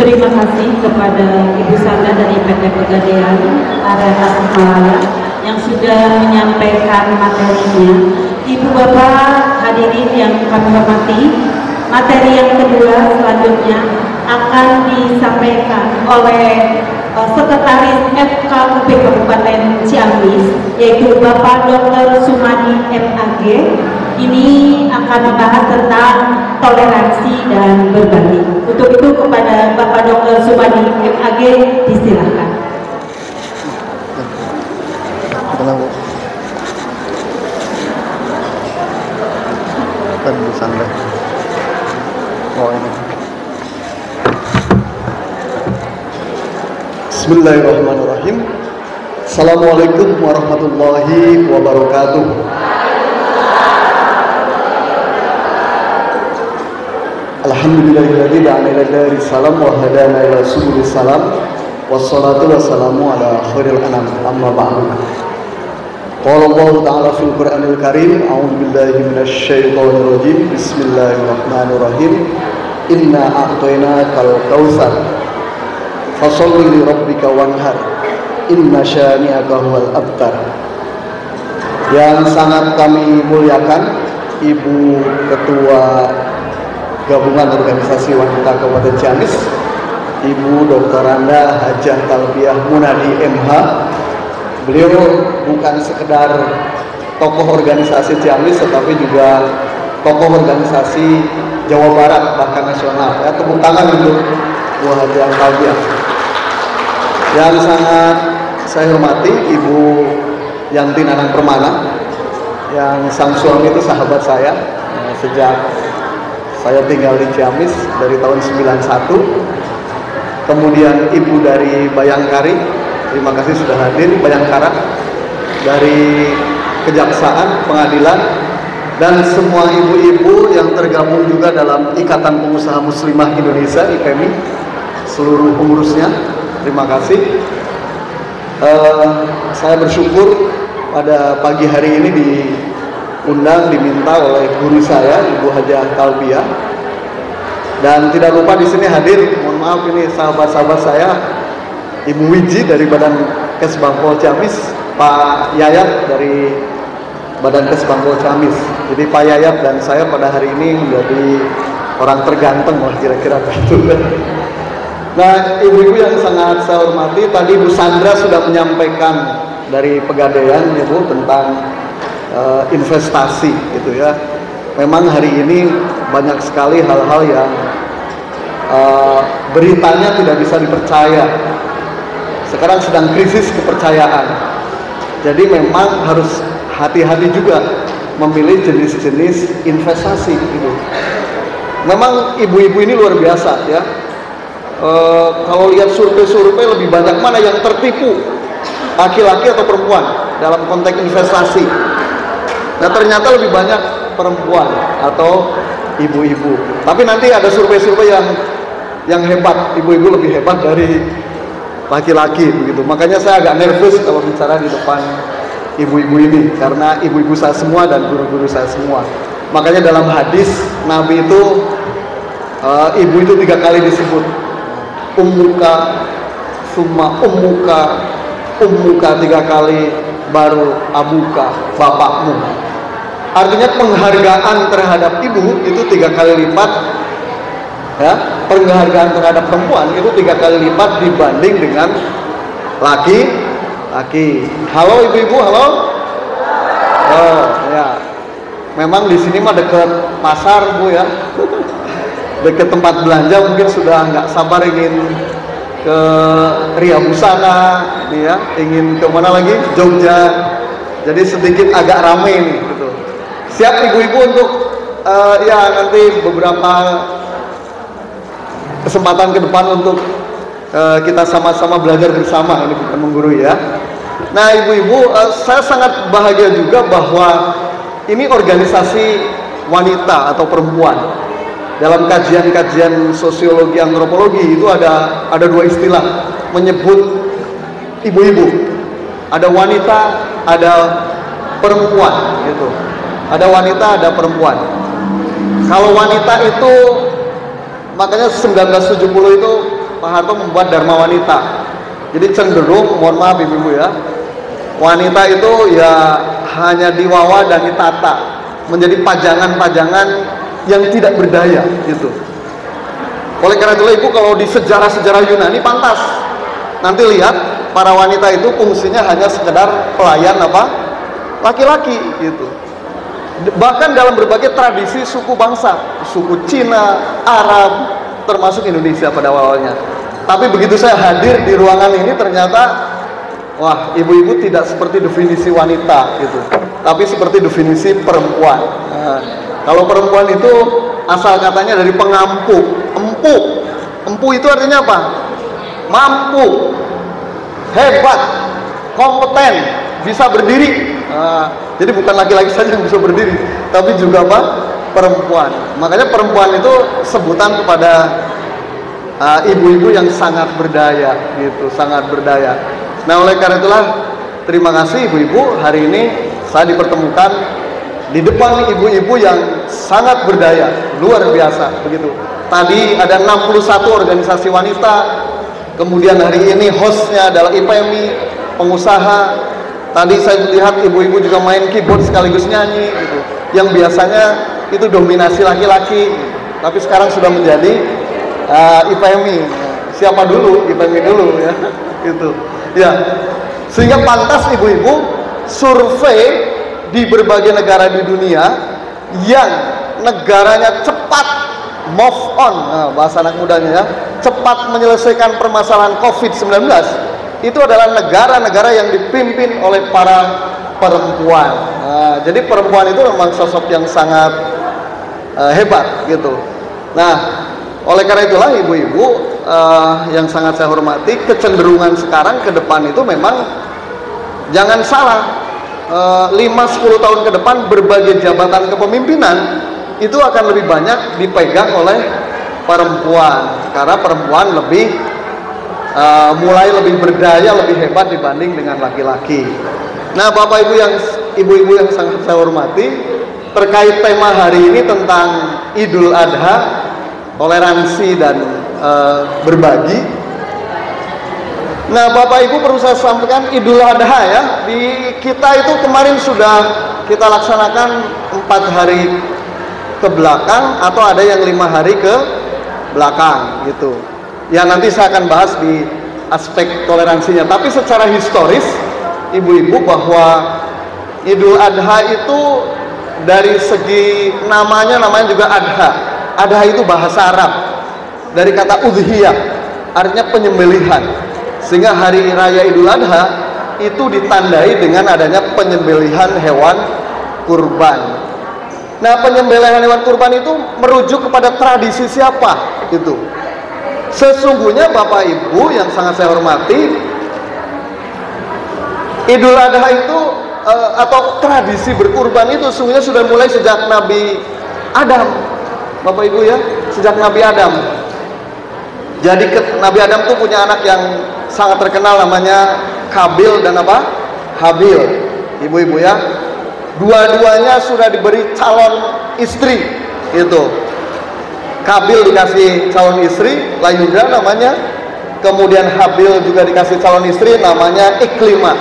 Terima kasih kepada Ibu Sandra dari PT Pegadaian Area Tasikmalaya yang sudah menyampaikan materinya. Ibu Bapak hadirin yang kami hormati, materi yang kedua selanjutnya akan disampaikan oleh Sekretaris FKUP Kabupaten Ciamis, yaitu Bapak Dr. Sumadi MAG. Ini akan membahas tentang toleransi dan berbagi. Untuk itu kepada Bapak Dr. Sumadi MAG disilakan. Bismillahirrahmanirrahim. Assalamualaikum warahmatullahi wabarakatuh. Alhamdulillahilladzi da'ana ila dari salam wa hadana ila subul salam wassalatu wassalamu ala khairil anam amma ba'du. Qala Allah ta'ala fil Qur'anil Karim, a'udzu billahi minasy syaithanir rajim. Bismillahirrahmanirrahim. Inna a'tainakal kautsar fasholli li rabbika wanhar inna syani'aka huwal abtar. Yang sangat kami muliakan Ibu Ketua Gabungan Organisasi Wanita Kabupaten Ciamis, Ibu Dr. Randa Hajah Talbiah Munadi MH. Beliau bukan sekedar tokoh organisasi Ciamis, tetapi juga tokoh organisasi Jawa Barat bahkan nasional. Ya, tepuk tangan untuk Bu Hajah Talbiah. Yang sangat saya hormati Ibu Yanti Nanang Permana, yang sang suami itu sahabat saya sejak saya tinggal di Ciamis dari tahun 91. Kemudian Ibu dari Bayangkari, terima kasih sudah hadir. Bayangkara dari Kejaksaan, Pengadilan, dan semua ibu-ibu yang tergabung juga dalam Ikatan Pengusaha Muslimah Indonesia (IPMI), seluruh pengurusnya, terima kasih. Saya bersyukur pada pagi hari ini diminta oleh guru saya, Ibu Hajah Talbiah, dan tidak lupa di sini hadir, mohon maaf ini sahabat-sahabat saya, Ibu Wiji dari Badan Kesbangpol Ciamis, Pak Yayat dari Badan Kesbangpol Ciamis. Jadi Pak Yayat dan saya pada hari ini menjadi orang terganteng lah kira-kira begitu. Nah, ibu-ibu yang sangat saya hormati, tadi Bu Sandra sudah menyampaikan dari Pegadaian, Ibu, tentang investasi gitu ya. Memang hari ini banyak sekali hal-hal yang beritanya tidak bisa dipercaya. Sekarang sedang krisis kepercayaan. Jadi memang harus hati-hati juga memilih jenis-jenis investasi gitu. Memang ibu-ibu ini luar biasa ya. Kalau lihat survei-survei, lebih banyak mana yang tertipu, laki-laki atau perempuan dalam konteks investasi. Nah, ternyata lebih banyak perempuan atau ibu-ibu. Tapi nanti ada survei-survei yang hebat, ibu-ibu lebih hebat dari laki-laki begitu. Makanya saya agak nervous kalau bicara di depan ibu-ibu ini, karena ibu-ibu saya semua dan guru-guru saya semua. Makanya dalam hadis Nabi itu ibu itu 3 kali disebut, ummuka, summa ummuka, 3 kali, baru abuka, bapakmu. Artinya penghargaan terhadap ibu itu 3 kali lipat ya, penghargaan terhadap perempuan itu 3 kali lipat dibanding dengan laki-laki. Halo ibu-ibu, halo. Oh ya, memang di sini mah dekat pasar Bu ya, dekat tempat belanja, mungkin sudah nggak sabar ingin ke Ria Busana, nih ya, ingin ke mana lagi, Jogja. Jadi sedikit agak ramai nih, gitu. Siap ibu-ibu untuk ya nanti beberapa kesempatan ke depan untuk kita sama-sama belajar bersama, ini bukan menggurui ya. Nah ibu-ibu, saya sangat bahagia juga bahwa ini organisasi wanita atau perempuan. Dalam kajian-kajian sosiologi antropologi itu ada 2 istilah menyebut ibu-ibu. Ada wanita, ada perempuan gitu. Ada wanita, ada perempuan. Kalau wanita itu makanya 1970 itu Pak Harto membuat Dharma Wanita. Jadi cenderung, mohon maaf ibu-ibu ya, wanita itu ya hanya diwawa dan ditata menjadi pajangan-pajangan yang tidak berdaya gitu. Oleh karena itu ibu, kalau di sejarah-sejarah Yunani pantas nanti lihat para wanita itu fungsinya hanya sekedar pelayan apa? Laki-laki gitu. Bahkan dalam berbagai tradisi suku bangsa, suku Cina, Arab, termasuk Indonesia pada awalnya. Tapi begitu saya hadir di ruangan ini ternyata wah, ibu-ibu tidak seperti definisi wanita gitu, tapi seperti definisi perempuan. Nah, kalau perempuan itu asal katanya dari pengampu, empu. Empu itu artinya apa? Mampu, hebat, kompeten, bisa berdiri. Nah, jadi bukan laki-laki saja yang bisa berdiri, tapi juga apa? Perempuan. Makanya perempuan itu sebutan kepada ibu-ibu yang sangat berdaya gitu, sangat berdaya. Nah, oleh karena itulah terima kasih ibu-ibu, hari ini saya dipertemukan di depan ibu-ibu yang sangat berdaya, luar biasa begitu. Tadi ada 61 organisasi wanita, kemudian hari ini hostnya adalah IPMI, pengusaha. Tadi saya lihat ibu-ibu juga main keyboard sekaligus nyanyi gitu. Yang biasanya itu dominasi laki-laki, tapi sekarang sudah menjadi IPMI. Siapa dulu? IPMI dulu ya. Gitu. Ya. Sehingga pantas ibu-ibu survei di berbagai negara di dunia yang negaranya cepat move on, bahasa anak mudanya ya, cepat menyelesaikan permasalahan COVID-19, itu adalah negara-negara yang dipimpin oleh para perempuan. Nah, jadi perempuan itu memang sosok yang sangat hebat gitu. Nah, oleh karena itulah ibu-ibu yang sangat saya hormati, kecenderungan sekarang ke depan itu memang jangan salah, 5-10 tahun ke depan berbagai jabatan kepemimpinan itu akan lebih banyak dipegang oleh perempuan, karena perempuan lebih mulai lebih berdaya, lebih hebat dibanding dengan laki-laki. Nah, Bapak Ibu yang ibu-ibu yang sangat saya hormati, terkait tema hari ini tentang Idul Adha, toleransi dan berbagi. Nah, Bapak Ibu perlu saya sampaikan, Idul Adha ya, di kita itu kemarin sudah kita laksanakan 4 hari ke belakang, atau ada yang 5 hari ke belakang gitu. Ya, nanti saya akan bahas di aspek toleransinya. Tapi secara historis, ibu-ibu, bahwa Idul Adha itu dari segi namanya juga Adha. Adha itu bahasa Arab dari kata udhiyah, artinya penyembelihan. Sehingga hari raya Idul Adha itu ditandai dengan adanya penyembelihan hewan kurban. Nah, penyembelihan hewan kurban itu merujuk kepada tradisi siapa? Itu sesungguhnya Bapak Ibu yang sangat saya hormati, Idul Adha itu atau tradisi berkurban itu sesungguhnya sudah mulai sejak Nabi Adam, Bapak Ibu ya, sejak Nabi Adam. Jadi Nabi Adam tuh punya anak yang sangat terkenal namanya Kabil dan apa? Habil. Ibu-ibu ya, dua-duanya sudah diberi calon istri gitu. Kabil dikasih calon istri Layuda namanya, kemudian Habil juga dikasih calon istri namanya Iklimah.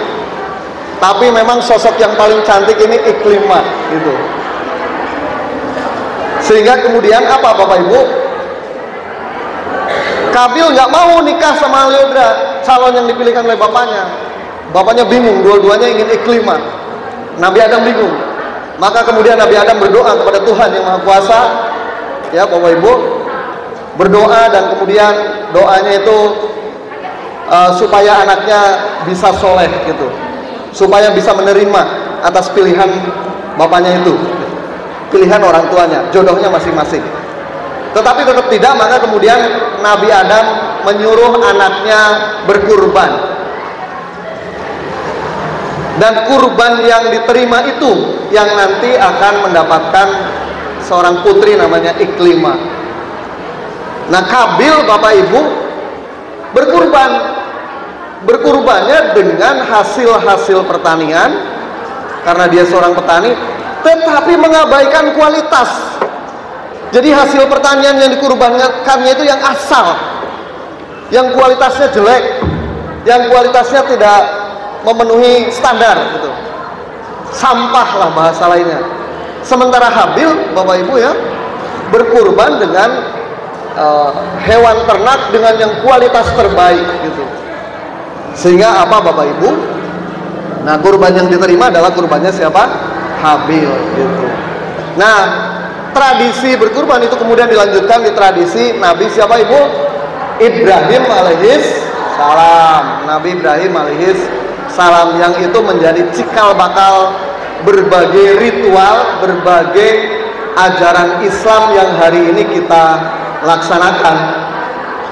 Tapi memang sosok yang paling cantik ini Iklimah gitu. Sehingga kemudian apa Bapak Ibu? Kabil nggak mau nikah sama Layuda, calon yang dipilihkan oleh bapaknya. Bapaknya bingung, dua-duanya ingin Iklimah. Nabi Adam bingung. Maka kemudian Nabi Adam berdoa kepada Tuhan yang Maha Kuasa, ya Bapak Ibu, berdoa, dan kemudian doanya itu supaya anaknya bisa soleh gitu, supaya bisa menerima atas pilihan bapaknya itu, pilihan orang tuanya, jodohnya masing-masing. Tetapi tetap tidak, maka kemudian Nabi Adam menyuruh anaknya berkurban, dan kurban yang diterima itu yang nanti akan mendapatkan seorang putri namanya Iklimah. Nah, Kabil Bapak Ibu berkurban, berkurbannya dengan hasil-hasil pertanian, karena dia seorang petani, tetapi mengabaikan kualitas. Jadi hasil pertanian yang dikurbankannya itu yang asal, yang kualitasnya jelek, yang kualitasnya tidak memenuhi standar gitu. Sampah lah bahasa lainnya. Sementara Habil, Bapak Ibu ya, berkurban dengan hewan ternak dengan yang kualitas terbaik gitu. Sehingga apa Bapak Ibu? Nah, kurban yang diterima adalah kurbannya siapa? Habil gitu. Nah, tradisi berkurban itu kemudian dilanjutkan di tradisi Nabi siapa Ibu? Ibrahim alaihis salam. Nabi Ibrahim alaihis salam, yang itu menjadi cikal bakal berbagai ritual, berbagai ajaran Islam yang hari ini kita laksanakan.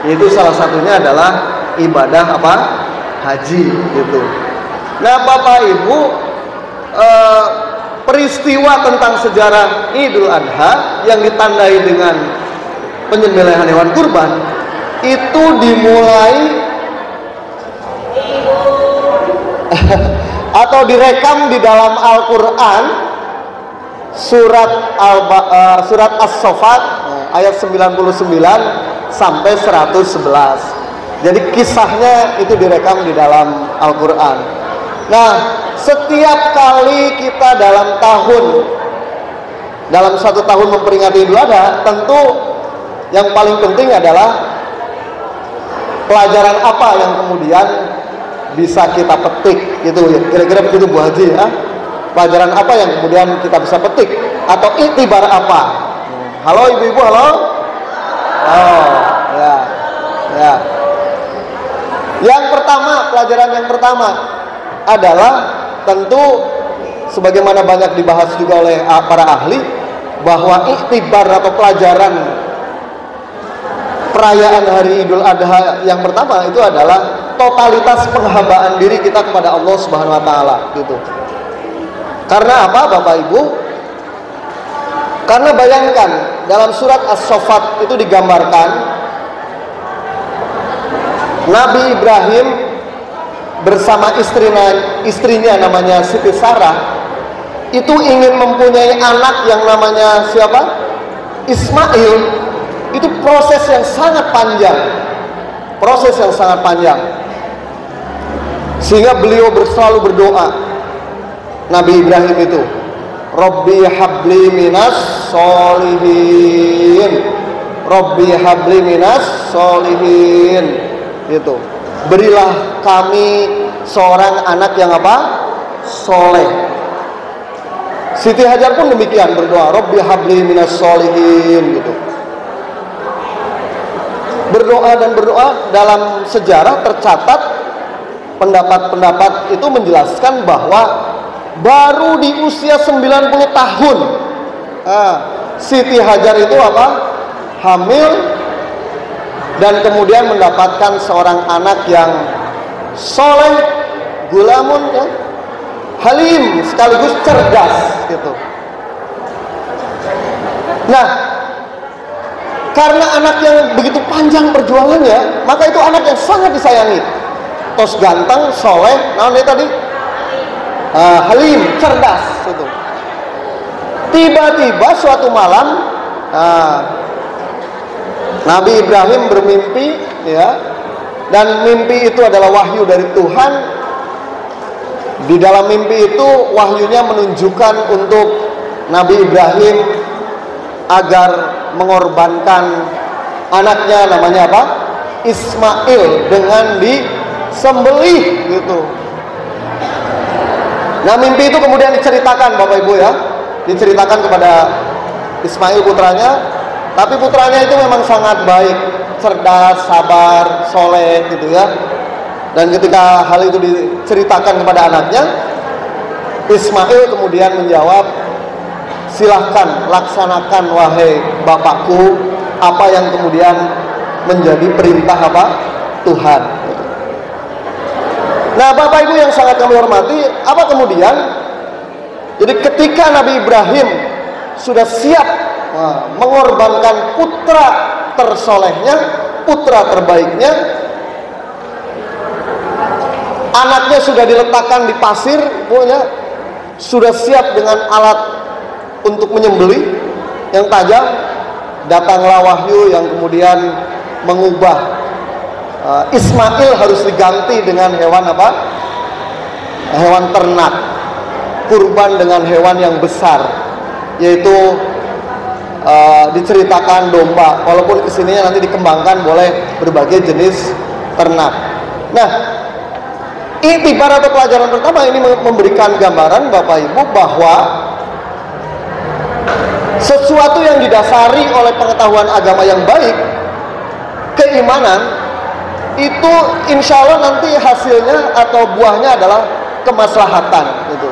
Yaitu salah satunya adalah ibadah apa? Haji gitu. Nah, Bapak Ibu, peristiwa tentang sejarah Idul Adha yang ditandai dengan penyembelihan hewan kurban itu dimulai atau direkam di dalam Al-Quran surat As-Saffat ayat 99 sampai 111. Jadi kisahnya itu direkam di dalam Al-Quran. Nah, setiap kali kita dalam satu tahun memperingati Idul Adha, tentu yang paling penting adalah pelajaran apa yang kemudian bisa kita petik gitu ya. Kira-kira begitu Bu Haji ya. Pelajaran apa yang kemudian kita bisa petik atau iktibar apa? Halo ibu-ibu, halo? Oh, ya. Ya. Yang pertama, pelajaran yang pertama adalah tentu sebagaimana banyak dibahas juga oleh para ahli, bahwa iktibar atau pelajaran perayaan hari Idul Adha yang pertama itu adalah totalitas penghambaan diri kita kepada Allah Subhanahu wa taala gitu. Karena apa Bapak Ibu? Karena bayangkan dalam surat As-Saffat itu digambarkan Nabi Ibrahim bersama istrinya namanya Siti Sarah itu ingin mempunyai anak yang namanya siapa? Ismail. Itu proses yang sangat panjang. Proses yang sangat panjang. Sehingga beliau selalu berdoa, Nabi Ibrahim itu, Rabbi habli minas solihin, Rabbi habli minas solihin. Itu, berilah kami seorang anak yang apa? Soleh. Siti Hajar pun demikian berdoa, Rabbi habli minas solihin gitu. Berdoa dan berdoa. Dalam sejarah tercatat pendapat-pendapat itu menjelaskan bahwa baru di usia 90 tahun Siti Hajar itu apa? Hamil dan kemudian mendapatkan seorang anak yang soleh, gulamun ya, halim sekaligus cerdas gitu. Nah, karena anak yang begitu panjang perjuangannya, maka itu anak yang sangat disayangi. Tos ganteng, soleh, namanya tadi halim, cerdas gitu. Tiba-tiba suatu malam Nabi Ibrahim bermimpi ya, dan mimpi itu adalah wahyu dari Tuhan. Di dalam mimpi itu wahyunya menunjukkan untuk Nabi Ibrahim agar mengorbankan anaknya namanya apa? Ismail dengan disembelih gitu. Nah, mimpi itu kemudian diceritakan Bapak Ibu ya, diceritakan kepada Ismail putranya. Tapi putranya itu memang sangat baik, cerdas, sabar, soleh gitu ya. Dan ketika hal itu diceritakan kepada anaknya, Ismail kemudian menjawab, silahkan laksanakan wahai bapakku apa yang kemudian menjadi perintah apa? Tuhan. Nah, Bapak Ibu yang sangat kami hormati, apa kemudian? Jadi ketika Nabi Ibrahim sudah siap mengorbankan putra tersolehnya, putra terbaiknya, anaknya sudah diletakkan di pasir, pokoknya sudah siap dengan alat untuk menyembelih yang tajam. Datanglah wahyu yang kemudian mengubah Ismail harus diganti dengan hewan apa? Hewan ternak, kurban dengan hewan yang besar, yaitu diceritakan domba. Walaupun kesininya nanti dikembangkan boleh berbagai jenis ternak. Nah, intibar atau pelajaran pertama ini memberikan gambaran Bapak Ibu bahwa sesuatu yang didasari oleh pengetahuan agama yang baik, keimanan, itu insya Allah nanti hasilnya atau buahnya adalah kemaslahatan gitu.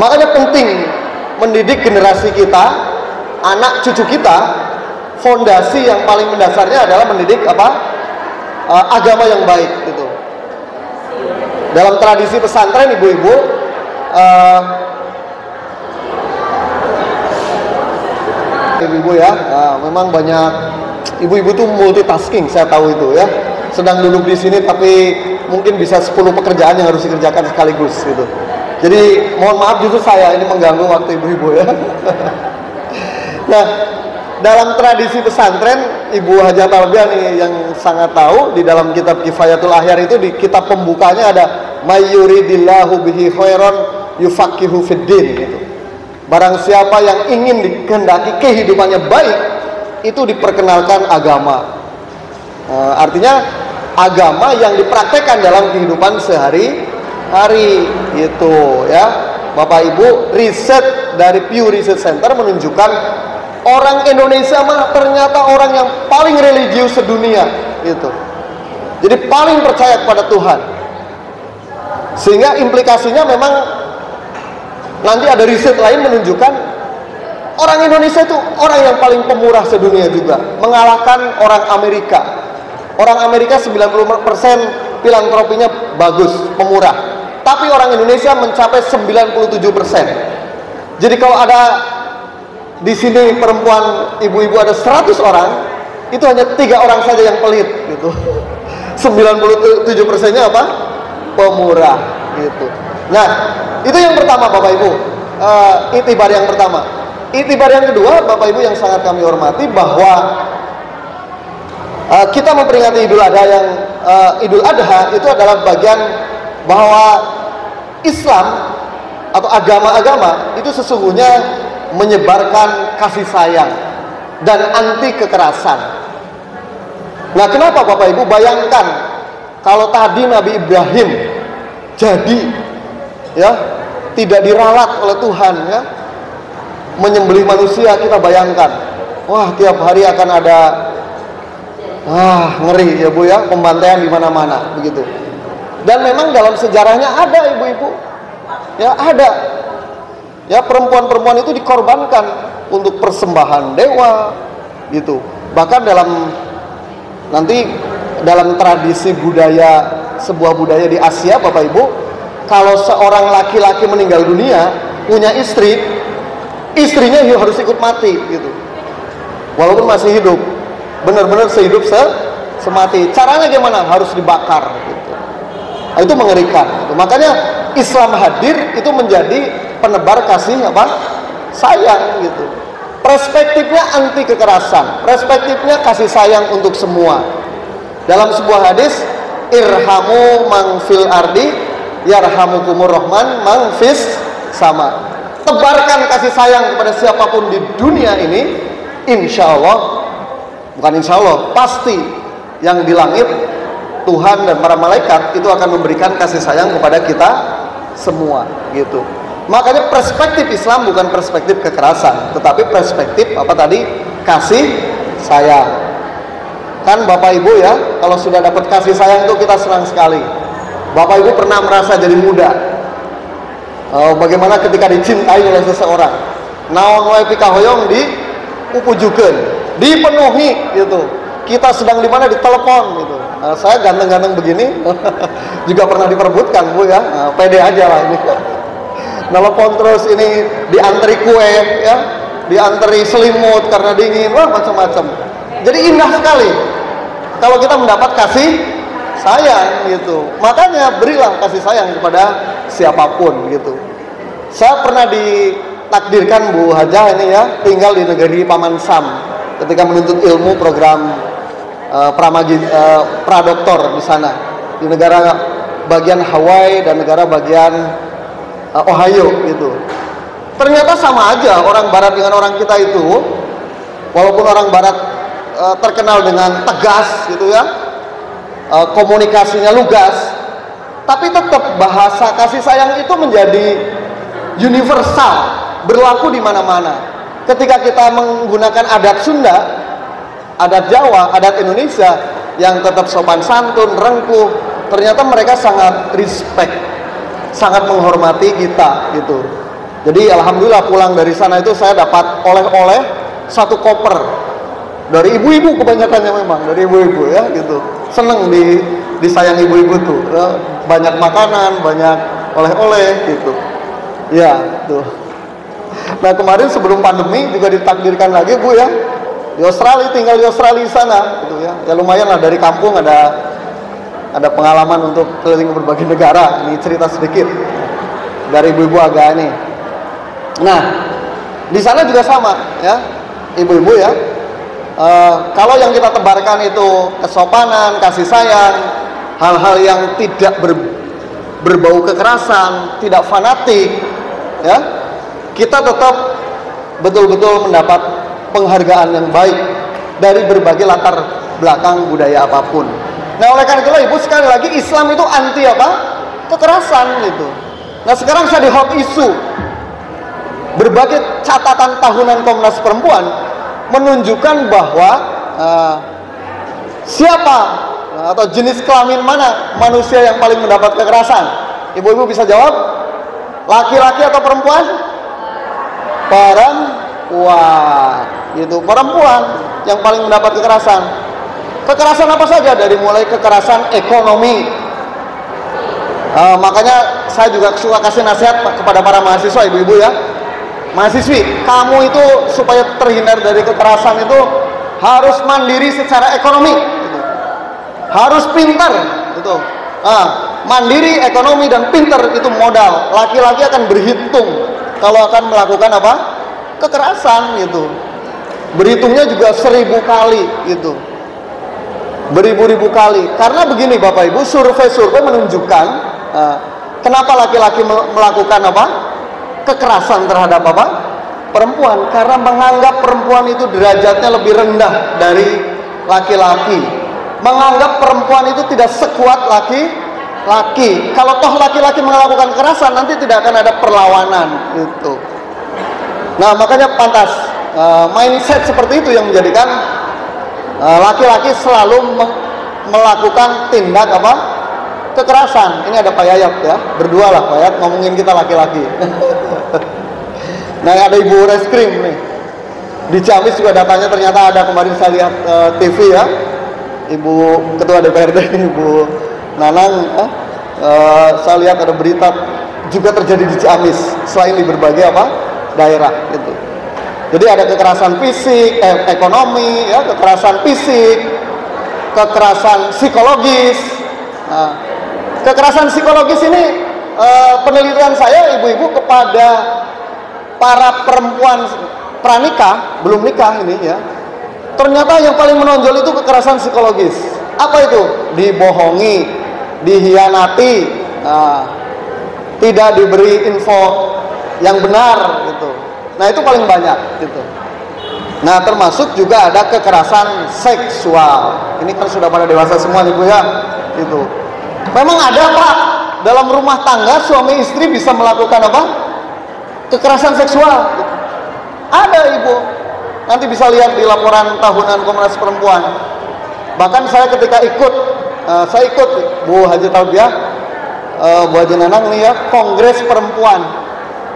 Makanya penting mendidik generasi kita, anak cucu kita. Fondasi yang paling mendasarnya adalah mendidik apa? Agama yang baik gitu. Dalam tradisi pesantren ibu-ibu, ibu-ibu ya, memang banyak ibu-ibu tuh multitasking, saya tahu itu ya. Sedang duduk di sini tapi mungkin bisa 10 pekerjaan yang harus dikerjakan sekaligus gitu. Jadi mohon maaf justru saya ini mengganggu waktu ibu-ibu ya. Nah, dalam tradisi pesantren, Ibu Hajah Talbiah nih yang sangat tahu, di dalam kitab Kifayatul Ahyar itu di kitab pembukanya ada mayyuridillahu bihi khairan yufaqihu fiddin gitu. Barang siapa yang ingin dikehendaki kehidupannya baik, itu diperkenalkan agama. Artinya agama yang dipraktekkan dalam kehidupan sehari-hari gitu ya. Bapak Ibu, riset dari Pew Research Center menunjukkan orang Indonesia mah ternyata orang yang paling religius sedunia gitu. Jadi paling percaya kepada Tuhan. Sehingga implikasinya memang nanti ada riset lain menunjukkan orang Indonesia itu orang yang paling pemurah sedunia juga, mengalahkan orang Amerika. Orang Amerika 90% filantropinya bagus, pemurah. Tapi orang Indonesia mencapai 97%. Jadi kalau ada di sini perempuan ibu-ibu ada 100 orang, itu hanya 3 orang saja yang pelit gitu. 97%-nya apa? Pemurah gitu. Nah, itu yang pertama Bapak Ibu. Itibar yang pertama. Itibar yang kedua Bapak Ibu yang sangat kami hormati, bahwa kita memperingati Idul Adha yang Idul Adha itu adalah bagian bahwa Islam atau agama-agama itu sesungguhnya menyebarkan kasih sayang dan anti kekerasan. Nah, kenapa Bapak Ibu? Bayangkan kalau tadi Nabi Ibrahim jadi ya tidak diralat oleh Tuhan ya, menyembelih manusia, kita bayangkan, wah tiap hari akan ada ngeri ya Bu ya, pembantaian di mana-mana begitu. Dan memang dalam sejarahnya ada ibu-ibu ya, ada ya, perempuan-perempuan itu dikorbankan untuk persembahan dewa gitu. Bahkan nanti dalam tradisi budaya, sebuah budaya di Asia Bapak Ibu, kalau seorang laki-laki meninggal dunia punya istri, istrinya harus ikut mati gitu. Walaupun masih hidup, benar-benar sehidup semati. Caranya gimana? Harus dibakar gitu. Nah, itu mengerikan gitu. Makanya Islam hadir itu menjadi penebar kasih apa? Sayang gitu. Perspektifnya anti kekerasan, perspektifnya kasih sayang untuk semua. Dalam sebuah hadis, irhamu man fil ardi yarhamukumur rahman man fis sama. Tebarkan kasih sayang kepada siapapun di dunia ini, insya Allah, bukan insya Allah, pasti yang di langit Tuhan dan para malaikat itu akan memberikan kasih sayang kepada kita semua gitu. Makanya perspektif Islam bukan perspektif kekerasan, tetapi perspektif apa tadi? Kasih sayang. Kan Bapak Ibu ya, kalau sudah dapat kasih sayang itu kita senang sekali. Bapak Ibu pernah merasa jadi muda. Bagaimana ketika dicintai oleh seseorang, naon wae pikahoyong diupujukeun, dipenuhi gitu. Kita sedang di mana, ditelepon gitu. Saya ganteng-ganteng begini juga pernah diperebutkan Bu ya. Pede aja lah ini. Nelpon terus, ini diantri kue ya, diantri selimut karena dingin, wah macam-macam. Jadi indah sekali kalau kita mendapat kasih sayang gitu. Makanya berilah kasih sayang kepada siapapun gitu. Saya pernah ditakdirkan Bu Hajah ini ya, tinggal di negeri Paman Sam ketika menuntut ilmu program pradoktor di sana, di negara bagian Hawaii dan negara bagian Ohio gitu. Ternyata sama aja orang barat dengan orang kita itu, walaupun orang barat terkenal dengan tegas gitu ya, komunikasinya lugas, tapi tetap bahasa kasih sayang itu menjadi universal, berlaku di mana-mana. Ketika kita menggunakan adat Sunda, adat Jawa, adat Indonesia yang tetap sopan santun, rengkuh, ternyata mereka sangat respect, sangat menghormati kita gitu. Jadi alhamdulillah pulang dari sana itu saya dapat oleh-oleh 1 koper dari ibu-ibu, kebanyakannya memang dari ibu-ibu ya gitu. Seneng disayang ibu-ibu tuh, banyak makanan, banyak oleh-oleh gitu. Ya tuh. Nah kemarin sebelum pandemi juga ditakdirkan lagi Bu ya, di Australia, tinggal di Australia sana gitu ya. Ya lumayan lah, dari kampung ada pengalaman untuk keliling berbagai negara. Ini cerita sedikit dari ibu-ibu agak ini. Nah di sana juga sama ya, ibu-ibu ya. Kalau yang kita tebarkan itu kesopanan, kasih sayang, hal-hal yang tidak berbau kekerasan, tidak fanatik, ya, kita tetap betul-betul mendapat penghargaan yang baik dari berbagai latar belakang budaya apapun. Nah oleh karena itulah Ibu, sekali lagi Islam itu anti apa? Kekerasan gitu. Nah sekarang saya di hot issue, berbagai catatan tahunan Komnas Perempuan menunjukkan bahwa siapa atau jenis kelamin mana manusia yang paling mendapat kekerasan? Ibu-ibu bisa jawab? Laki-laki atau perempuan? Perempuan. Itu perempuan yang paling mendapat kekerasan. Kekerasan apa saja, dari mulai kekerasan ekonomi. Makanya saya juga suka kasih nasihat kepada para mahasiswa, ibu-ibu ya. Mahasiswi, kamu itu supaya terhindar dari kekerasan itu harus mandiri secara ekonomi gitu. Harus pintar gitu. Mandiri ekonomi dan pintar itu modal. Laki-laki akan berhitung kalau akan melakukan apa? Kekerasan gitu. Berhitungnya juga 1000 kali gitu, beribu-ribu kali. Karena begini Bapak Ibu, survei-survei menunjukkan kenapa laki-laki melakukan apa? Kekerasan terhadap apa? Perempuan, karena menganggap perempuan itu derajatnya lebih rendah dari laki-laki, menganggap perempuan itu tidak sekuat laki-laki. Kalau toh laki-laki melakukan kekerasan, nanti tidak akan ada perlawanan gitu. Nah makanya pantas mindset seperti itu yang menjadikan laki-laki selalu melakukan tindak apa? Kekerasan. Ini ada Pak Yayat ya, berdua lah Pak Yayat ngomongin kita laki-laki. Nah ada Ibu Reskrim nih di Ciamis juga, datanya ternyata ada, kemarin saya lihat TV ya, Ibu Ketua DPRD Ibu Nanang, saya lihat ada berita juga terjadi di Ciamis selain di berbagai apa daerah gitu. Jadi ada kekerasan fisik, ekonomi ya, kekerasan fisik, kekerasan psikologis. Nah, kekerasan psikologis ini penelitian saya ibu-ibu kepada para perempuan pranikah, belum nikah ini ya, ternyata yang paling menonjol itu kekerasan psikologis. Apa itu? Dibohongi, dihianati, tidak diberi info yang benar gitu. Nah itu paling banyak gitu. Nah termasuk juga ada kekerasan seksual. Ini kan sudah pada dewasa semua nih Bu ya gitu. Memang ada Pak, dalam rumah tangga suami istri bisa melakukan apa? Kekerasan seksual gitu. Ada Ibu, nanti bisa lihat di laporan tahunan Komnas Perempuan. Bahkan saya ketika ikut Bu Haji Talbiah, Bu Haji Nanang nih ya, Kongres Perempuan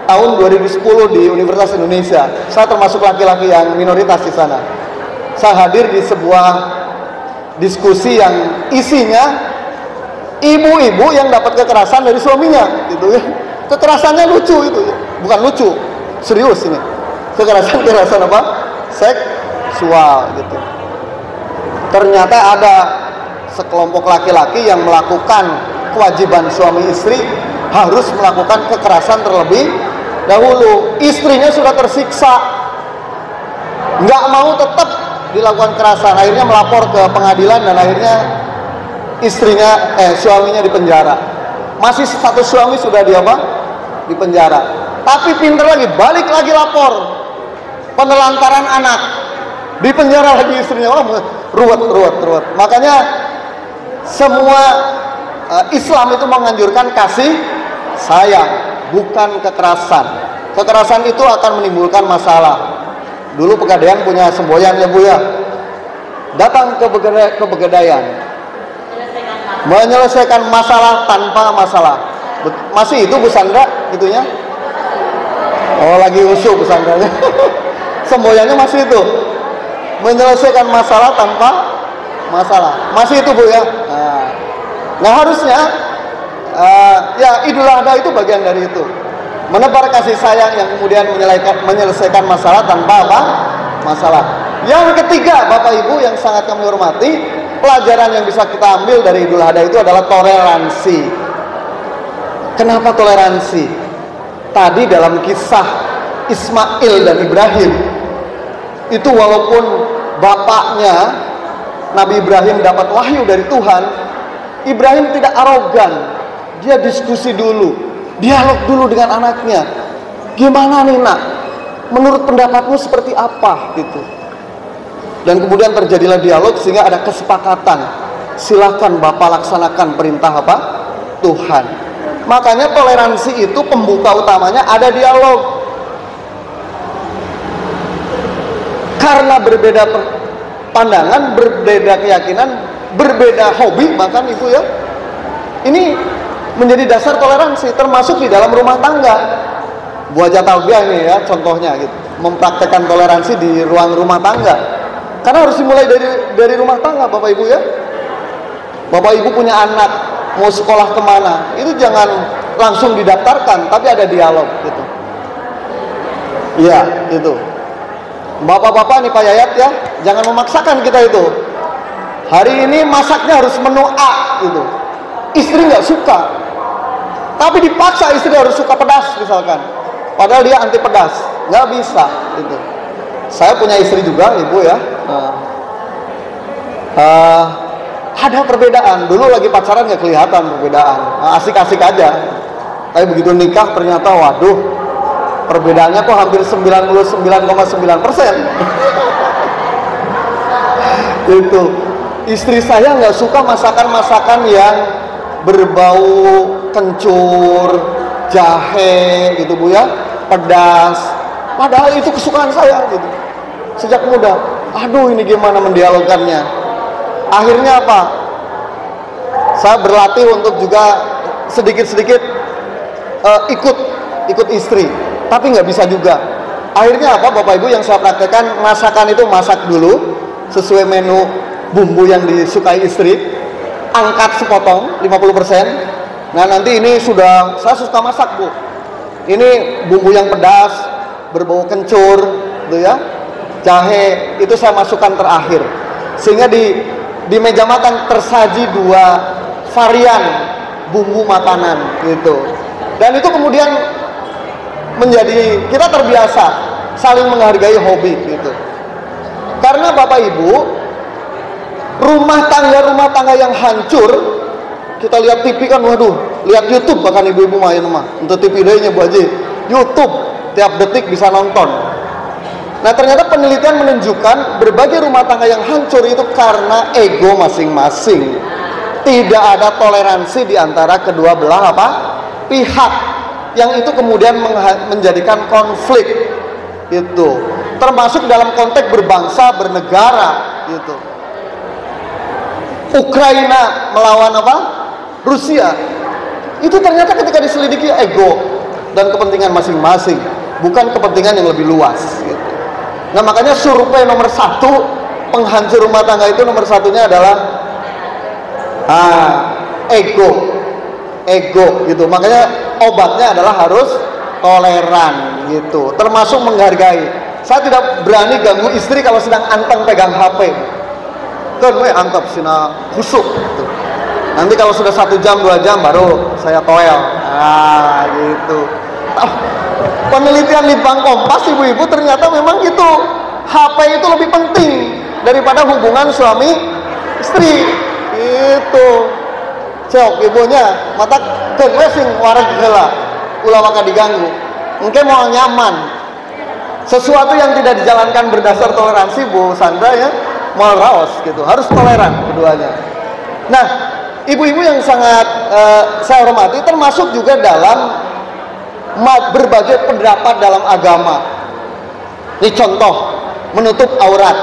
tahun 2010 di Universitas Indonesia. Saya termasuk laki-laki yang minoritas di sana. Saya hadir di sebuah diskusi yang isinya ibu-ibu yang dapat kekerasan dari suaminya gitu ya. Kekerasannya lucu itu ya. Bukan lucu, serius ini. Kekerasan apa? Seksual gitu. Ternyata ada sekelompok laki-laki yang melakukan kewajiban suami istri harus melakukan kekerasan terlebih dahulu. Istrinya sudah tersiksa, nggak mau, tetap dilakukan kekerasan, akhirnya melapor ke pengadilan dan akhirnya suaminya dipenjara. Masih status suami sudah di penjara. Tapi pinter lagi, balik lagi lapor penelantaran anak, dipenjara lagi istrinya. Ruwet. Makanya semua Islam itu menganjurkan kasih sayang, bukan kekerasan. Kekerasan itu akan menimbulkan masalah. Dulu Pegadaian punya semboyan ya Bu ya, datang ke Pegadaian, menyelesaikan masalah tanpa masalah. Masih itu Bu Sandra itunya? Oh lagi usuh Bu Sandra. Semboyannya masih itu, menyelesaikan masalah tanpa masalah. Masih itu Bu ya. Nah harusnya ya Idul Adha itu bagian dari itu, menebar kasih sayang yang kemudian menyelesaikan masalah tanpa masalah. Yang ketiga, Bapak Ibu yang sangat kami hormati, pelajaran yang bisa kita ambil dari Idul Adha itu adalah toleransi. Kenapa toleransi? Tadi dalam kisah Ismail dan Ibrahim itu, walaupun bapaknya Nabi Ibrahim dapat wahyu dari Tuhan, Ibrahim tidak arogan. Dia diskusi dulu, dialog dulu dengan anaknya. Gimana nih nak, menurut pendapatmu seperti apa gitu. Dan kemudian terjadilah dialog sehingga ada kesepakatan, silahkan Bapak laksanakan perintah Tuhan. Makanya toleransi itu pembuka utamanya ada dialog. Karena berbeda pandangan, berbeda keyakinan, berbeda hobi, bahkan Ibu ya, ini menjadi dasar toleransi, termasuk di dalam rumah tangga. Bu Haja Talbiah ini ya contohnya gitu, mempraktekkan toleransi di ruang rumah tangga. Karena harus dimulai dari rumah tangga Bapak Ibu ya. Bapak Ibu punya anak, mau sekolah kemana, itu jangan langsung didaftarkan, tapi ada dialog gitu. Iya itu. Bapak-bapak nih Pak Yayat ya, jangan memaksakan kita itu. Hari ini masaknya harus menu A gitu. Istri nggak suka, tapi dipaksa istri harus suka pedas misalkan. Padahal dia anti pedas, nggak bisa gitu. Saya punya istri juga Ibu ya. Ada perbedaan. Dulu lagi pacaran nggak kelihatan perbedaan, asik-asik aja. Tapi begitu nikah ternyata waduh, perbedaannya kok hampir 99,9%. Itu istri saya nggak suka masakan-masakan yang berbau kencur, jahe gitu Bu ya, pedas. Padahal itu kesukaan saya gitu. Sejak muda. Aduh ini gimana mendialogkannya. Akhirnya apa? Saya berlatih untuk juga sedikit-sedikit ikut istri. Tapi nggak bisa juga. Akhirnya apa Bapak Ibu yang saya praktekkan, masakan itu masak dulu sesuai menu bumbu yang disukai istri, angkat sepotong 50%. Nah nanti ini saya suka masak Bu, ini bumbu yang pedas, berbau kencur gitu ya, jahe, itu saya masukkan terakhir. Sehingga di meja makan tersaji 2 varian bumbu makanan gitu. Dan itu kemudian menjadi kita terbiasa saling menghargai hobi gitu. Karena Bapak Ibu, rumah tangga yang hancur, kita lihat TV kan, waduh, lihat YouTube bahkan ibu-ibu main mah untuk TV dayanya Bu Haji, YouTube tiap detik bisa nonton. Nah ternyata penelitian menunjukkan berbagai rumah tangga yang hancur itu karena ego masing-masing. Tidak ada toleransi di antara kedua belah pihak, yang itu kemudian menjadikan konflik itu, termasuk dalam konteks berbangsa, bernegara gitu. Ukraina melawan Rusia, itu ternyata ketika diselidiki ego dan kepentingan masing-masing, bukan kepentingan yang lebih luas gitu. Nah makanya survei nomor 1 penghancur rumah tangga itu nomor satunya adalah ego gitu. Makanya obatnya adalah harus toleran gitu, termasuk menghargai. Saya tidak berani ganggu istri kalau sedang anteng pegang HP. Kan antep sina khusuk gitu. Nanti kalau sudah 1 jam 2 jam baru saya toel. Nah gitu. Penelitian Litbang Kompas ibu-ibu ternyata memang itu HP itu lebih penting daripada hubungan suami istri. Itu cok ibunya mata kegesing wareg heula ulah maka diganggu. Mungkin mau nyaman. Sesuatu yang tidak dijalankan berdasar toleransi, Bu Sandra ya, mau raos gitu. Harus toleran keduanya. Nah, ibu-ibu yang sangat saya hormati, termasuk juga dalam berbagai pendapat dalam agama. Ini contoh menutup aurat.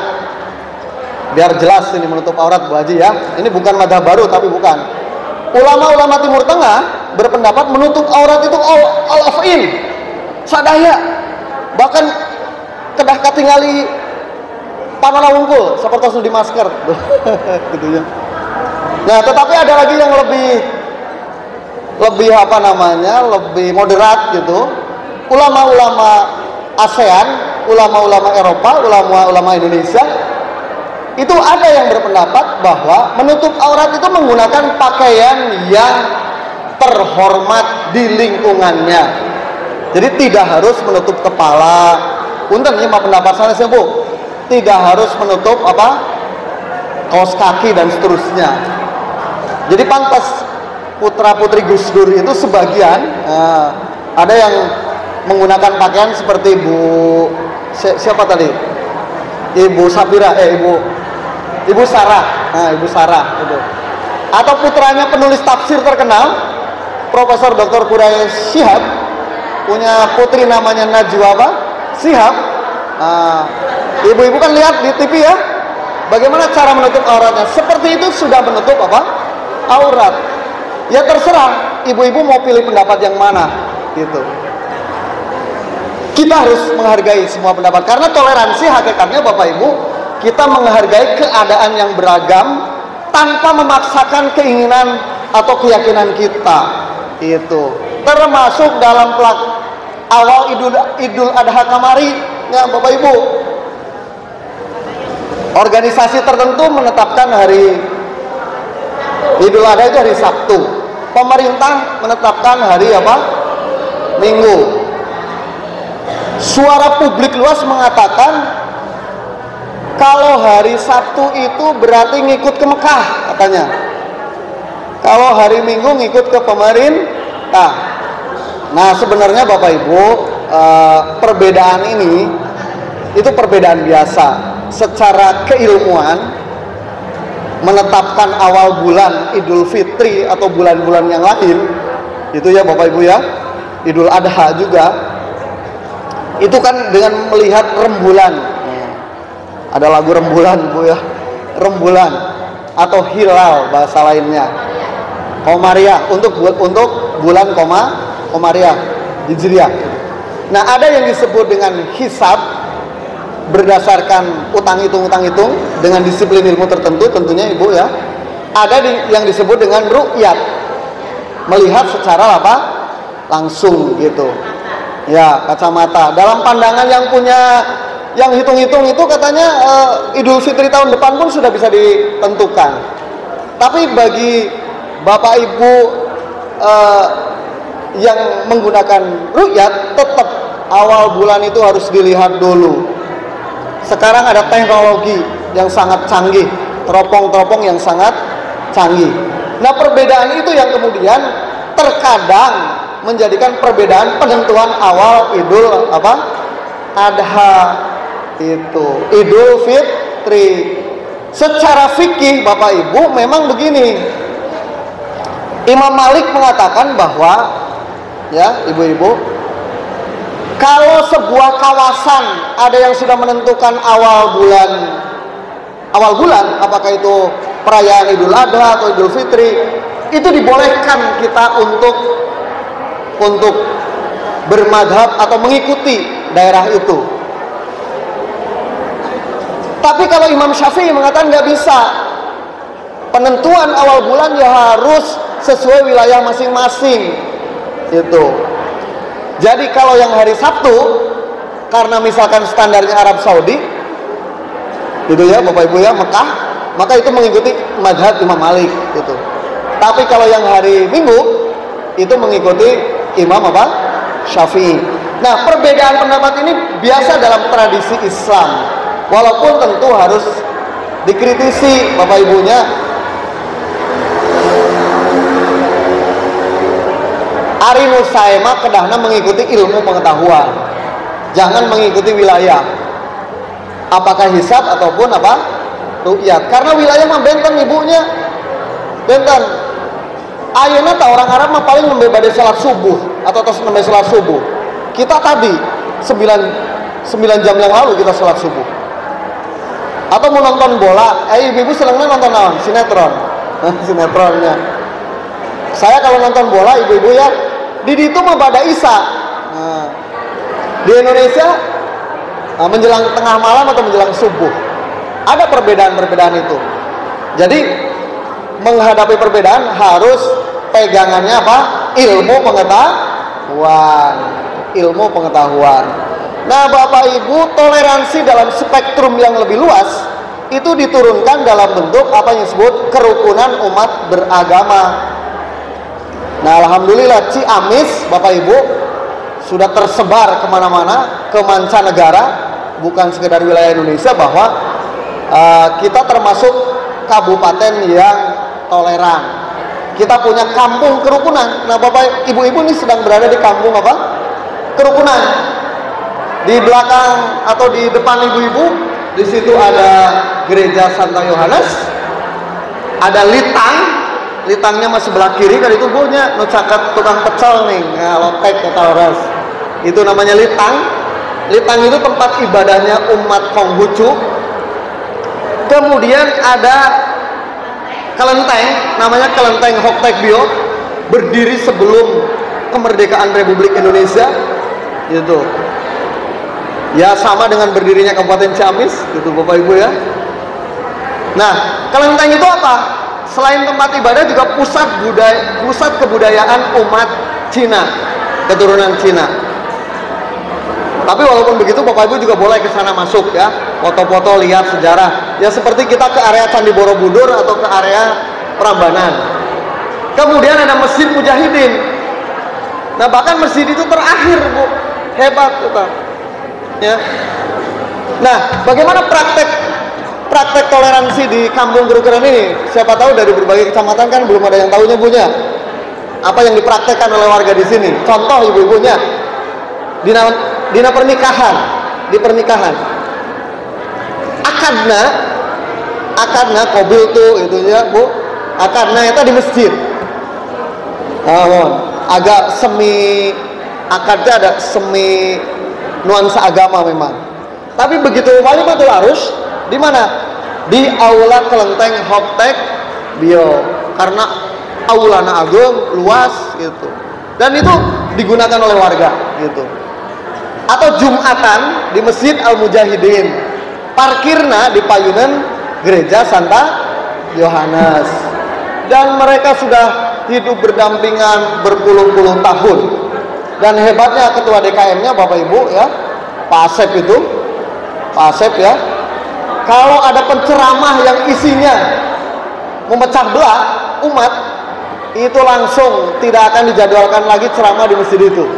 Biar jelas ini menutup aurat, Bu Haji ya. Ini bukan madhab baru, tapi bukan. Ulama-ulama Timur Tengah berpendapat menutup aurat itu all of in, sadaya. Bahkan kedah katingali panana wungkul seperti di masker gitu ya. Nah, tetapi ada lagi yang lebih apa namanya, lebih moderat gitu. Ulama-ulama ASEAN, ulama-ulama Eropa, ulama-ulama Indonesia itu ada yang berpendapat bahwa menutup aurat itu menggunakan pakaian yang terhormat di lingkungannya. Jadi tidak harus menutup kepala. Punten ini mah pendapat saya sih, Bu. Tidak harus menutup apa? Kaos kaki dan seterusnya. Jadi pantas putra-putri Gus Dur itu sebagian ada yang menggunakan pakaian seperti siapa tadi? Ibu Sabira, Ibu Sarah. Nah, Ibu Sarah itu. Atau putranya penulis tafsir terkenal, Profesor Dr. Quraish Shihab, punya putri namanya Najwa apa? Shihab. Ibu-ibu kan lihat di TV ya, bagaimana cara menutup auratnya. Seperti itu sudah menutup apa? Aurat. Ya terserah, ibu-ibu mau pilih pendapat yang mana, gitu. Kita harus menghargai semua pendapat, karena toleransi hakikatnya Bapak Ibu, kita menghargai keadaan yang beragam tanpa memaksakan keinginan atau keyakinan kita. Itu termasuk dalam awal Idul Adha kamari ya Bapak Ibu. Organisasi tertentu menetapkan hari Idul Adha itu hari Sabtu. Pemerintah menetapkan hari apa? Minggu. Suara publik luas mengatakan kalau hari Sabtu itu berarti ngikut ke Mekah katanya. Kalau hari Minggu ngikut ke pemerintah. Nah, sebenarnya Bapak Ibu, perbedaan ini itu perbedaan biasa. Secara keilmuan, menetapkan awal bulan Idul Fitri atau bulan-bulan yang lain, itu ya Bapak Ibu ya, Idul Adha juga, itu kan dengan melihat rembulan. Ada lagu rembulan Bu ya, rembulan atau hilal bahasa lainnya, Komariah untuk bulan Komariah Hijriah. Nah, ada yang disebut dengan hisab berdasarkan utang hitung dengan disiplin ilmu tertentu tentunya Ibu ya. Ada yang disebut dengan ru'yat, melihat secara apa? Langsung gitu. Ya, kacamata. Dalam pandangan yang hitung-hitung itu katanya Idul Fitri tahun depan pun sudah bisa ditentukan. Tapi bagi Bapak Ibu yang menggunakan ru'yat, tetap awal bulan itu harus dilihat dulu. Sekarang ada teknologi yang sangat canggih, teropong-teropong yang sangat canggih. Nah, perbedaan itu yang kemudian terkadang menjadikan perbedaan penentuan awal Idul Adha itu, Idul Fitri. Secara fikih Bapak Ibu memang begini. Imam Malik mengatakan bahwa ya ibu-ibu, kalau sebuah kawasan ada yang sudah menentukan awal bulan, apakah itu perayaan Idul Adha atau Idul Fitri, itu dibolehkan kita untuk bermadhab atau mengikuti daerah itu. Tapi kalau Imam Syafi'i mengatakan nggak bisa, penentuan awal bulan ya harus sesuai wilayah masing-masing, gitu. Jadi kalau yang hari Sabtu, karena misalkan standarnya Arab Saudi, gitu ya Bapak Ibu ya, Mekah, maka itu mengikuti mazhab Imam Malik gitu. Tapi kalau yang hari Minggu, itu mengikuti Imam Syafi'i. Nah, perbedaan pendapat ini biasa dalam tradisi Islam, walaupun tentu harus dikritisi bapak ibunya. Ari nu sae mah kedahna mengikuti ilmu pengetahuan, jangan mengikuti wilayah, apakah hisab ataupun apa ru'yat. Karena wilayah mah benten ibunya, benten. Ayeuna ta orang Arab mah paling nembe bade salat subuh atau tos nembe salat subuh. Kita tadi 9 jam yang lalu kita salat subuh. Atau mau nonton bola, ibu-ibu senengnya nonton naon? Sinetron. Sinetronnya. Saya kalau nonton bola ibu-ibu ya, di itu mah pada Isya. Nah, di Indonesia menjelang tengah malam atau menjelang subuh. Ada perbedaan-perbedaan itu. Jadi menghadapi perbedaan harus pegangannya apa? Ilmu pengetahuan. Ilmu pengetahuan. Nah, Bapak Ibu, toleransi dalam spektrum yang lebih luas itu diturunkan dalam bentuk apa yang disebut kerukunan umat beragama. Nah, alhamdulillah Ciamis, Bapak Ibu, sudah tersebar kemana-mana, ke mancanegara, bukan sekedar wilayah Indonesia, bahwa kita termasuk kabupaten yang toleran. Kita punya kampung kerukunan. Nah, Bapak Ibu-ibu ini sedang berada di kampung apa? Kerukunan. Di belakang atau di depan ibu-ibu, di situ ada gereja Santa Yohanes, ada litangnya masih sebelah kiri, kan itu punya nucakat tukang pecel nih, lotek kata orang. Itu namanya litang. Litang itu tempat ibadahnya umat Konghucu. Kemudian ada kelenteng, namanya kelenteng Hoktaekbyo, berdiri sebelum kemerdekaan Republik Indonesia, gitu. Ya sama dengan berdirinya Kabupaten Ciamis, gitu Bapak Ibu ya. Nah, kelenteng itu apa? Selain tempat ibadah juga pusat kebudayaan umat Cina, keturunan Cina. Tapi walaupun begitu Bapak Ibu juga boleh ke sana masuk ya, foto-foto, lihat sejarah. Ya seperti kita ke area Candi Borobudur atau ke area Prambanan. Kemudian ada Masjid Mujahidin. Nah, bahkan masjid itu terakhir, Bu. Hebat kita. Ya. Nah, bagaimana praktek toleransi di kampung kerukunan ini? Siapa tahu dari berbagai kecamatan kan belum ada yang tahunya, Bunya. Apa yang dipraktekkan oleh warga di sini? Contoh ibu-ibunya. Dina pernikahan, di pernikahan. Akadna kobil tuh itu ya, Bu. Akadna itu di masjid. Agak semi akadnya ada semi nuansa agama memang. Tapi begitu Walimatul Arus di mana? Di aula kelenteng Hoktaekbyo, karena aulana agung luas gitu. Dan itu digunakan oleh warga gitu. Atau Jumatan di Masjid Al-Mujahidin. Parkirna di payunan gereja Santa Yohanes. Dan mereka sudah hidup berdampingan berpuluh-puluh tahun. Dan hebatnya ketua DKM-nya Bapak Ibu ya, Pak Asep itu, Pak Asep ya, kalau ada penceramah yang isinya memecah belah umat, itu langsung tidak akan dijadwalkan lagi ceramah di masjid itu.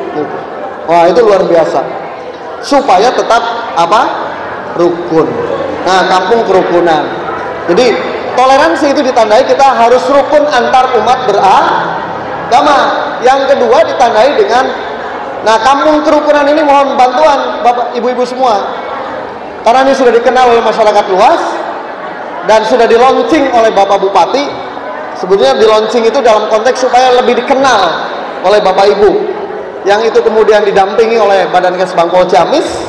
Wah, itu luar biasa. Supaya tetap apa? Rukun. Nah, kampung kerukunan. Jadi toleransi itu ditandai kita harus rukun antar umat beragama. Yang kedua ditandai dengan, nah, kampung kerukunan ini mohon bantuan Bapak Ibu-ibu semua. Karena ini sudah dikenal oleh masyarakat luas dan sudah di-launching oleh Bapak Bupati. Sebetulnya di-launching itu dalam konteks supaya lebih dikenal oleh Bapak Ibu. Yang itu kemudian didampingi oleh Badan Kes Bangpol Ciamis,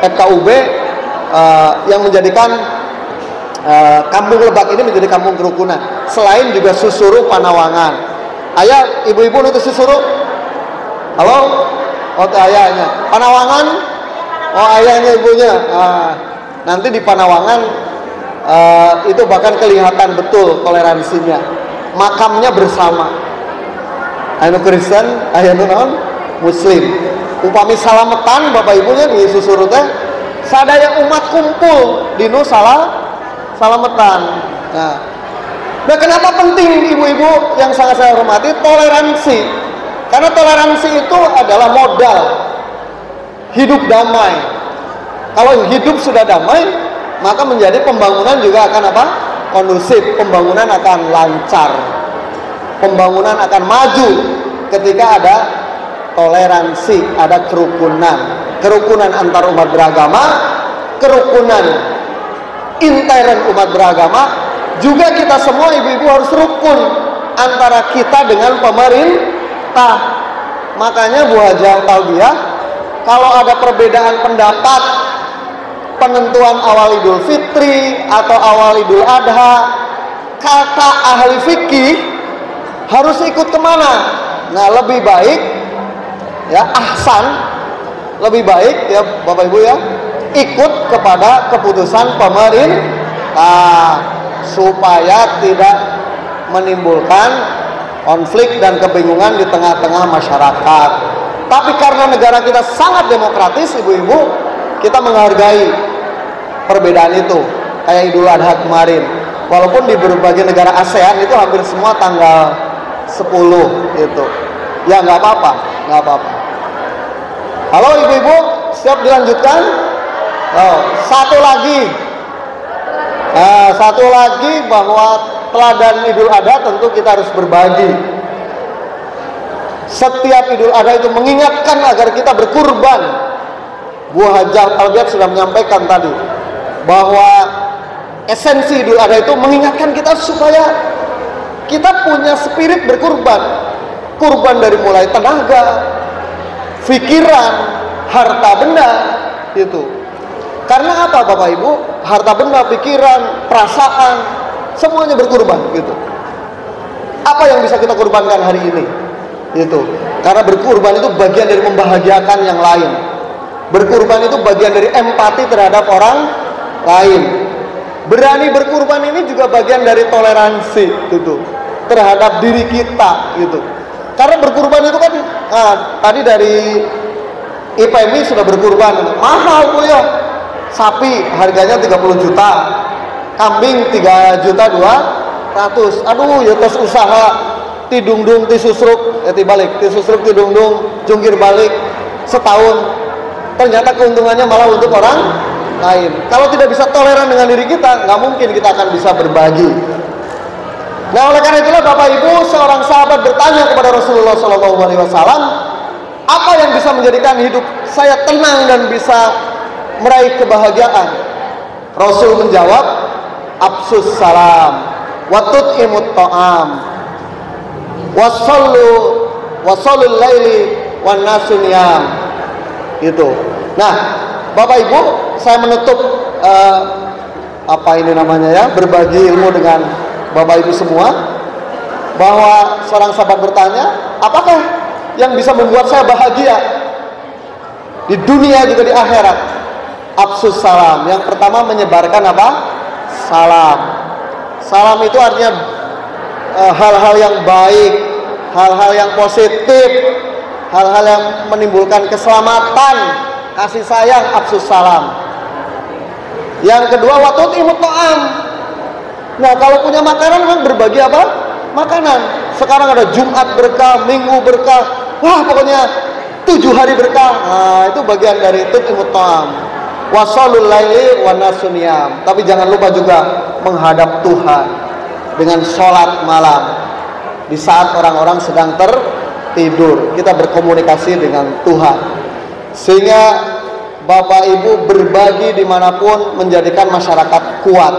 FKUB, yang menjadikan Kampung Lebak ini menjadi kampung kerukunan. Selain juga Susuru Panawangan. Ayah, ibu-ibu itu Susuru? Halo? Oh, ayahnya. Panawangan? Oh, ayahnya ibunya. Nanti di Panawangan itu bahkan kelihatan betul toleransinya. Makamnya bersama. Anu Kristen, anu non Muslim. Upami salametan Bapak Ibunya di Susuru teh, sadaya umat kumpul di nu salametan. Nah, kenapa penting ibu-ibu yang sangat saya hormati toleransi? Karena toleransi itu adalah modal hidup damai. Kalau hidup sudah damai, maka menjadi pembangunan juga akan apa? Kondusif, pembangunan akan lancar, pembangunan akan maju ketika ada toleransi, ada kerukunan antar umat beragama, kerukunan intern umat beragama. Juga kita semua ibu-ibu harus rukun antara kita dengan pemerintah. Makanya Bu Hajah Talbiah, kalau ada perbedaan pendapat penentuan awal Idul Fitri atau awal Idul Adha, kata ahli fikih harus ikut kemana? Nah, lebih baik ya, ahsan, lebih baik ya Bapak Ibu ya, ikut kepada keputusan pemerintah supaya tidak menimbulkan konflik dan kebingungan di tengah-tengah masyarakat. Tapi karena negara kita sangat demokratis, ibu-ibu, kita menghargai perbedaan itu. Kayak Idul Adha kemarin, walaupun di berbagai negara ASEAN itu hampir semua tanggal 10 itu. Ya nggak apa-apa, nggak apa-apa. Halo ibu-ibu, siap dilanjutkan? Oh, satu lagi bahwa teladan Idul Adha tentu kita harus berbagi. Setiap Idul Adha itu mengingatkan agar kita berkurban. Bu Hajah Talbiah sudah menyampaikan tadi bahwa esensi Idul Adha itu mengingatkan kita supaya kita punya spirit berkurban. Kurban dari mulai tenaga, pikiran, harta benda itu. Karena apa Bapak Ibu? Harta benda, pikiran, perasaan, semuanya berkurban gitu. Apa yang bisa kita kurbankan hari ini? Gitu. Karena berkurban itu bagian dari membahagiakan yang lain. Berkurban itu bagian dari empati terhadap orang lain. Berani berkurban ini juga bagian dari toleransi gitu terhadap diri kita gitu. Karena berkurban itu kan tadi dari IPMI sudah berkurban, mahal Bu ya. Sapi harganya 30 juta, kambing 3.200.000. Aduh ya tes usaha tidungdung tisusruk tidung jungkir balik setahun, ternyata keuntungannya malah untuk orang lain. Kalau tidak bisa toleran dengan diri kita, nggak mungkin kita akan bisa berbagi. Nah, oleh karena itulah Bapak Ibu, seorang sahabat bertanya kepada Rasulullah SAW, apa yang bisa menjadikan hidup saya tenang dan bisa meraih kebahagiaan? Rasul menjawab, absus salam, watut imut ta'am, wasallul laili wan nasuniyam. Itu. Nah, Bapak Ibu, saya menutup berbagi ilmu dengan Bapak Ibu semua, bahwa seorang sahabat bertanya, apakah yang bisa membuat saya bahagia di dunia juga di akhirat? Absus salam. Yang pertama, menyebarkan apa? Salam. Salam itu artinya hal-hal yang baik, hal-hal yang positif, hal-hal yang menimbulkan keselamatan, kasih sayang, absus salam. Yang kedua, watut imut ta'am. Nah, kalau punya makanan memang berbagi apa? Makanan. Sekarang ada Jumat berkah, Minggu berkah, wah pokoknya 7 hari berkah. Nah, itu bagian dari tut imut ta'am. Wasalul laili wan nasuniyam. Tapi jangan lupa juga menghadap Tuhan dengan sholat malam. Di saat orang-orang sedang tertidur, kita berkomunikasi dengan Tuhan. Sehingga Bapak Ibu berbagi dimanapun menjadikan masyarakat kuat.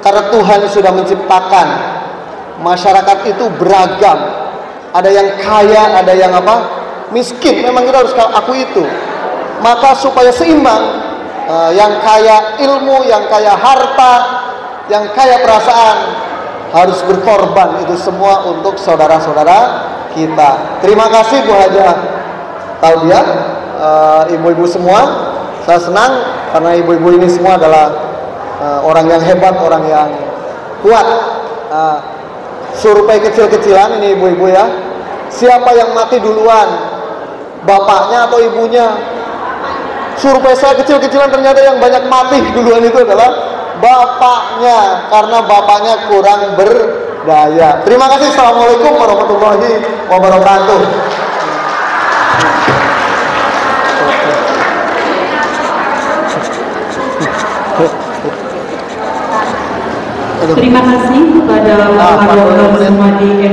Karena Tuhan sudah menciptakan masyarakat itu beragam. Ada yang kaya, ada yang miskin. Memang kita harus akui itu. Maka supaya seimbang, yang kaya ilmu, yang kaya harta, yang kaya perasaan, harus berkorban itu semua untuk saudara-saudara kita. Terima kasih Bu Hajah Talbiah, ibu-ibu semua. Saya senang karena ibu-ibu ini semua adalah orang yang hebat, orang yang kuat. Survei kecil-kecilan ini ibu-ibu ya. Siapa yang mati duluan? Bapaknya atau ibunya? Survei saya kecil-kecilan, ternyata yang banyak mati duluan itu adalah bapaknya, karena bapaknya kurang berdaya. Terima kasih. Assalamualaikum warahmatullahi wabarakatuh. Aduh. Terima kasih kepada Nah, para semua di